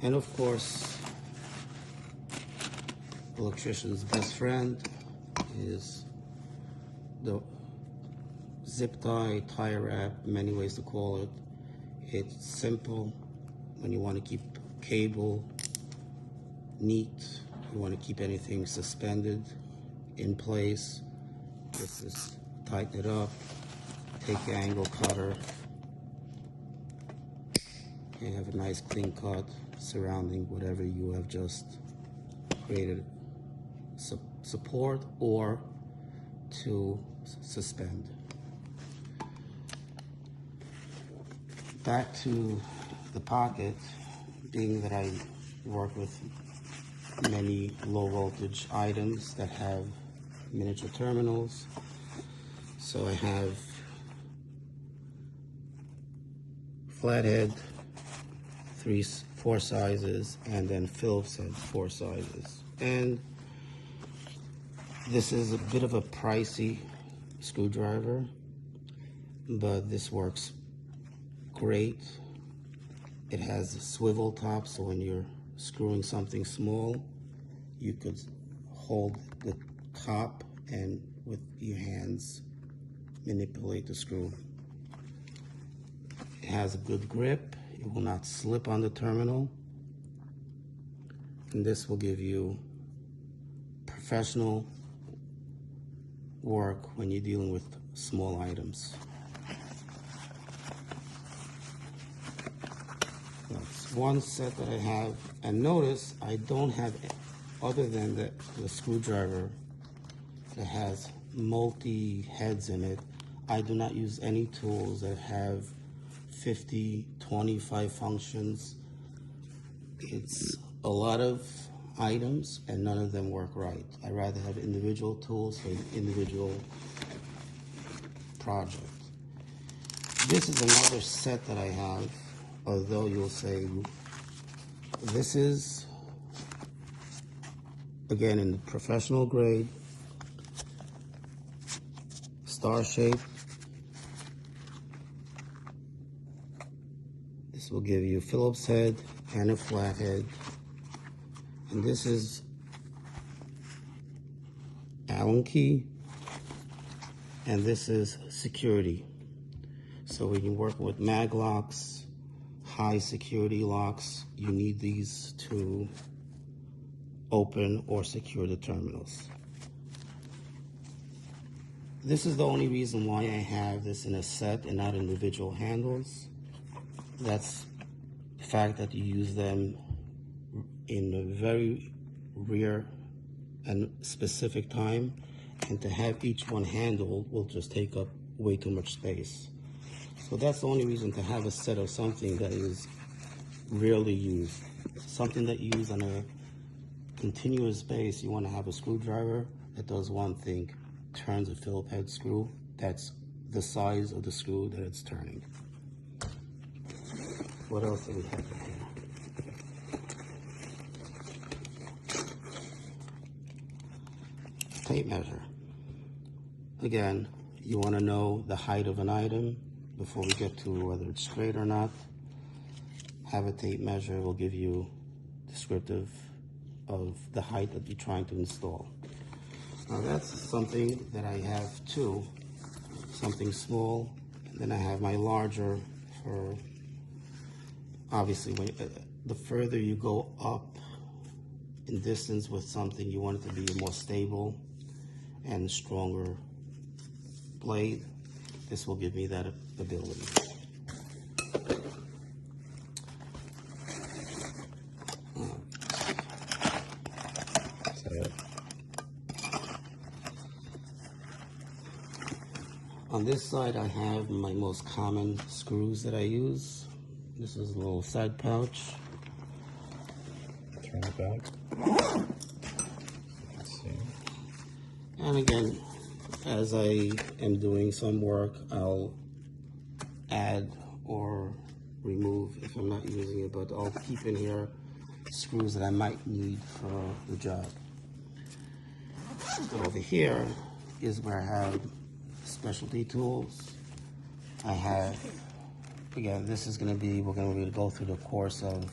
And of course, the electrician's best friend is the zip tie, tie wrap, many ways to call it. It's simple when you want to keep cable neat, you want to keep anything suspended in place. This is tighten it up, take your angle cutter, and have a nice clean cut surrounding whatever you have just created support or to suspend. Back to the pocket, being that I work with many low voltage items that have miniature terminals. So I have flathead, 4 sizes, and then Phillips head, 4 sizes. And this is a bit of a pricey screwdriver, but this works great. It has a swivel top, so when you're screwing something small, you could hold the top and with your hands manipulate the screw. It has a good grip. It will not slip on the terminal. And this will give you professional work when you're dealing with small items. That's one set that I have. And notice I don't have, other than the screwdriver that has multi heads in it, I do not use any tools that have 50, 25 functions. It's a lot of items and none of them work right. I rather have individual tools for individual project. This is another set that I have, although you'll say this is, again, in the professional grade, star shape. This will give you a Phillips head and a flathead. And this is Allen key, and this is security. So when you work with mag locks, high security locks, you need these to open or secure the terminals. This is the only reason why I have this in a set and not individual handles. That's the fact that you use them in a very rare and specific time, and to have each one handled will just take up way too much space. So that's the only reason to have a set of something that is rarely used. Something that you use on a continuous base. You want to have a screwdriver that does one thing, turns a Phillips head screw. That's the size of the screw that it's turning. What else do we have here? Tape measure. Again, you want to know the height of an item before we get to whether it's straight or not. Have a tape measure. It will give you descriptive of the height that you're trying to install. Now that's something that I have too, something small, and then I have my larger for, obviously, when the further you go up in distance with something, you want it to be a more stable and stronger blade. This will give me that ability. On this side, I have my most common screws that I use. This is a little side pouch. Turn it back. Let's see. And again, as I am doing some work, I'll add or remove if I'm not using it, but I'll keep in here screws that I might need for the job. So over here is where I have specialty tools. I have, again, this is going to be, we're going to go through the course of